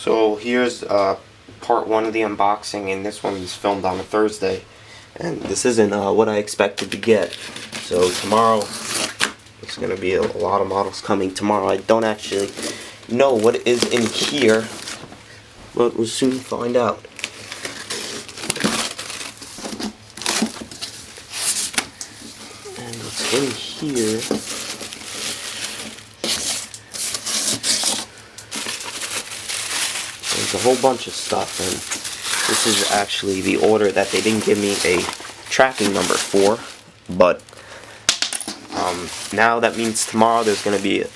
So here's part one of the unboxing, and this one is filmed on a Thursday. And this isn't what I expected to get. So tomorrow, there's going to be a lot of models coming tomorrow. I don't actually know what is in here, but we'll soon find out. And what's in here... there's a whole bunch of stuff, and this is actually the order that they didn't give me a tracking number for, but now that means tomorrow there's going to be a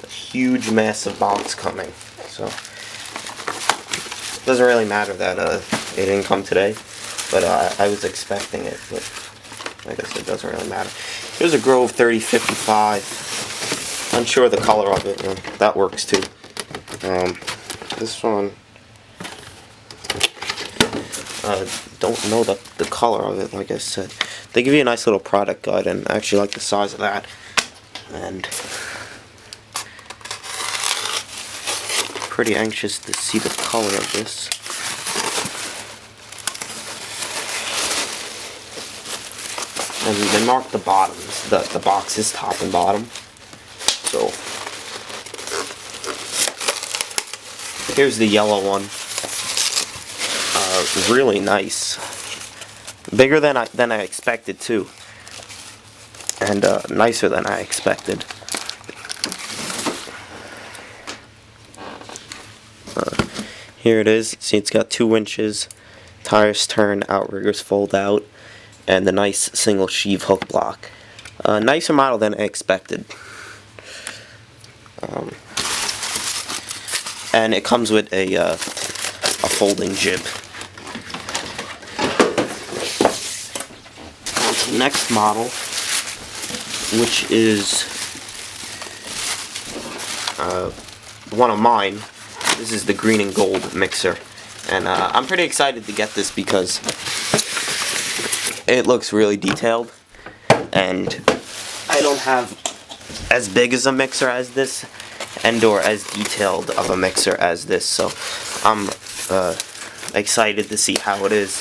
huge massive box coming. So it doesn't really matter that it didn't come today, but I was expecting it, but like I said, it doesn't really matter. Here's a Grove 3055. Unsure of the color of it, and that works too. This one, don't know the color of it, like I said. They give you a nice little product guide, and I actually like the size of that. And pretty anxious to see the color of this. And they mark the bottoms. The box is top and bottom. So here's the yellow one. Really nice. Bigger than I expected too, and nicer than I expected. Here it is. See, it's got 2 winches, tires turn, outriggers fold out, and the nice single sheave hook block. Nicer model than I expected. And it comes with a folding jib. Next model, which is one of mine. This is the green and gold mixer, and I'm pretty excited to get this because it looks really detailed, and I don't have as big as a mixer as this, and or as detailed of a mixer as this, so I'm excited to see how it is.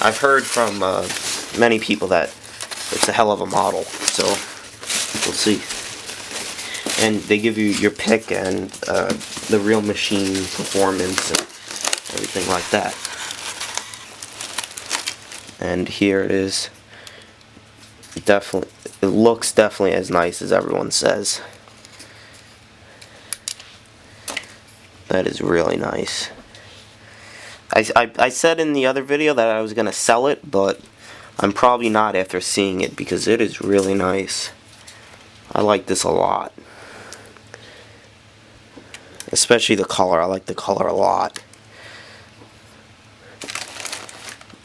I've heard from many people that it's a hell of a model, so we'll see. And they give you your pick and the real machine performance and everything like that. And here it is. Definitely, it looks definitely as nice as everyone says. That is really nice. I said in the other video that I was going to sell it, but I'm probably not after seeing it because it is really nice. I like this a lot. Especially the color. I like the color a lot.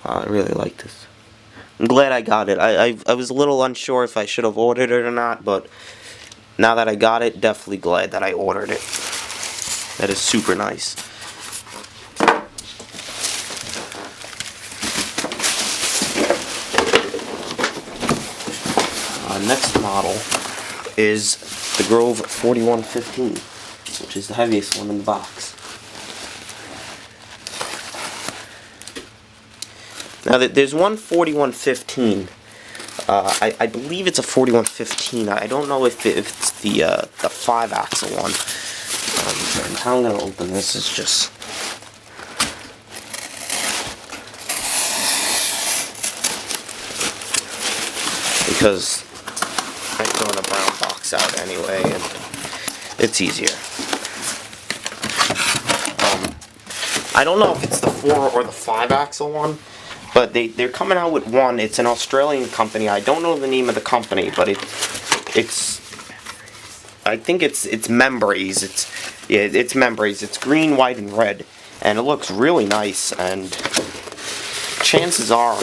I really like this. I'm glad I got it. I was a little unsure if I should have ordered it or not, but now that I got it, definitely glad that I ordered it. That is super nice. Next model is the Grove 4115, which is the heaviest one in the box. Now there's one 4115. I believe it's a 4115. I don't know if it's the 5-axle one. And how I'm gonna open this is just. Because I'm throwing a brown box out anyway, and it's easier. I don't know if it's the 4 or the 5-axle one, but they're coming out with one. It's an Australian company. I don't know the name of the company, but it's I think it's Membraze. It's Membraze. It's green, white, and red, and it looks really nice. And chances are,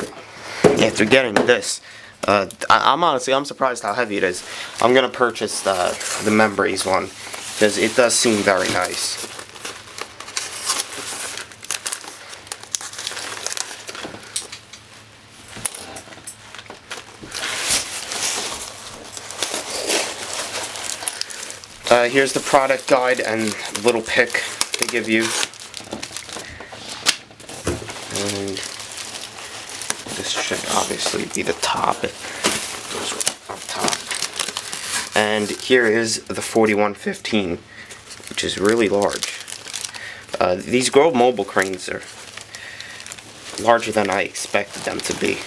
after getting this, I'm surprised how heavy it is. I'm gonna purchase the Membraze one because it does seem very nice. Here's the product guide and little pick they give you. And this should obviously be the top. It goes up top. And here is the 4115, which is really large. These Grove mobile cranes are larger than I expected them to be.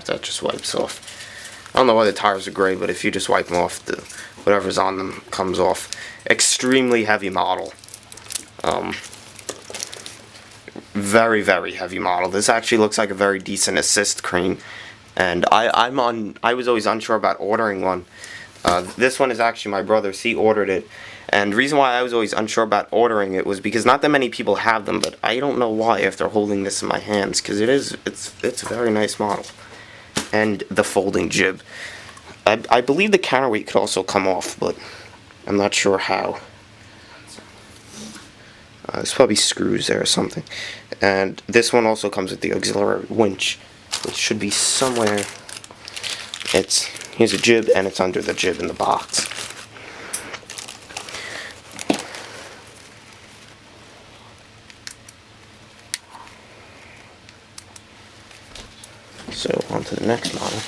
That just wipes off. I don't know why the tires are gray, but if you just wipe them off, whatever's on them comes off. Extremely heavy model. Very, very heavy model. This actually looks like a very decent assist crane. And I was always unsure about ordering one. This one is actually my brother's. He ordered it. And the reason why I was always unsure about ordering it was because not that many people have them, but I don't know why after holding this in my hands, because it's a very nice model. And the folding jib. I believe the counterweight could also come off, but I'm not sure how. There's probably screws there or something. And this one also comes with the auxiliary winch, which should be somewhere. Here's a jib, and it's under the jib in the box. So on to the next model,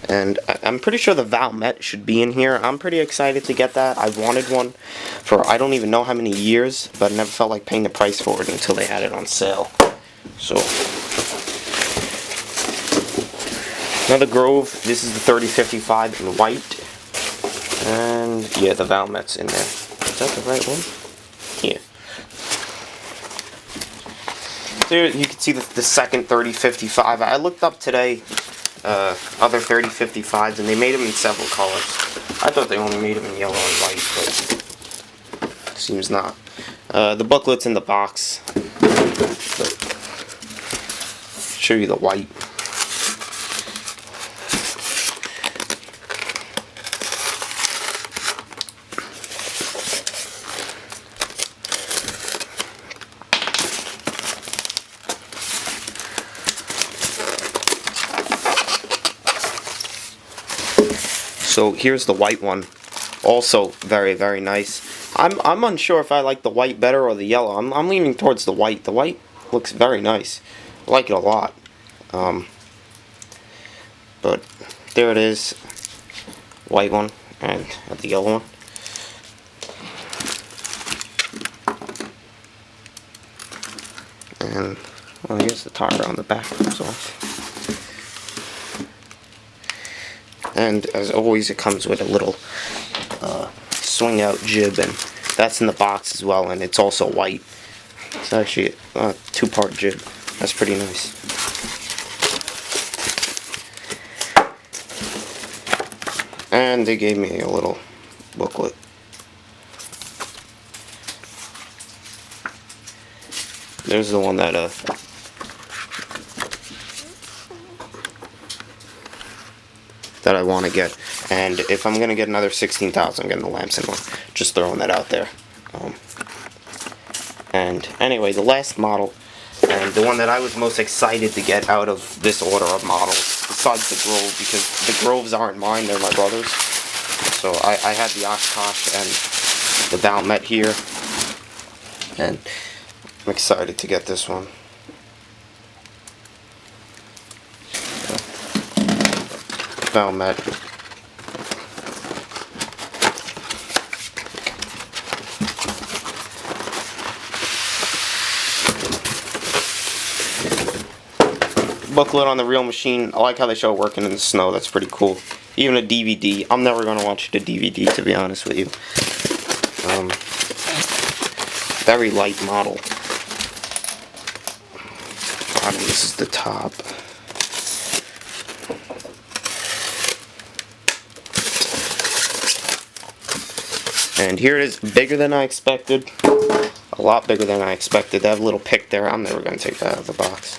and I'm pretty sure the Valmet should be in here. I'm pretty excited to get that. I've wanted one for I don't even know how many years, but I never felt like paying the price for it until they had it on sale. So another Grove. This is the 3055 in white, and yeah, the Valmet's in there. Is that the right one? Yeah. There you can see the second 3055. I looked up today other 3055s, and they made them in several colors. I thought they only made them in yellow and white, but seems not. The booklet's in the box. But show you the white. So here's the white one, also very, very nice. I'm unsure if I like the white better or the yellow. I'm leaning towards the white. The white looks very nice. I like it a lot. But there it is, white one and the yellow one. And well, I guess the tire on the back comes off. And as always, it comes with a little swing out jib, and that's in the box as well, and it's also white. It's actually a two-part jib. That's pretty nice. And they gave me a little booklet. There's the one that I want to get, and if I'm gonna get another 16,000, I'm getting the Lamson one. Just throwing that out there. And anyway, the last model, and the one that I was most excited to get out of this order of models, besides the Grove, because the Groves aren't mine, they're my brother's. So I had the Oshkosh and the Valmet here, and I'm excited to get this one. Valmet. Booklet on the real machine. I like how they show it working in the snow. That's pretty cool. Even a DVD. I'm never going to watch the DVD, to be honest with you. Very light model. This is the top. And here it is, bigger than I expected. A lot bigger than I expected. That little pick there, I'm never going to take that out of the box.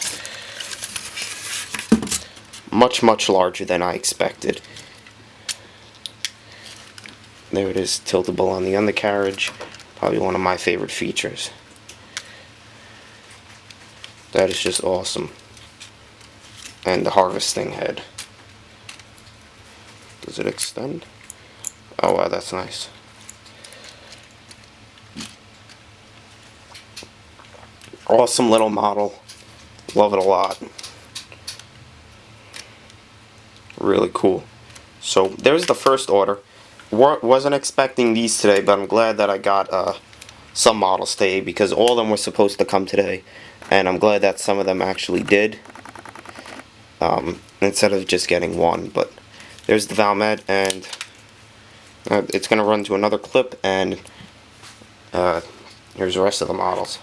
Much, much larger than I expected. There it is, tiltable on the undercarriage. Probably one of my favorite features. That is just awesome. And the harvesting head. Does it extend? Oh wow, that's nice. Awesome little model. Love it a lot. Really cool. So there's the first order. Wasn't expecting these today, but I'm glad that I got some models today because all of them were supposed to come today, and I'm glad that some of them actually did, instead of just getting one. But there's the Valmet, and it's gonna run to another clip, and here's the rest of the models.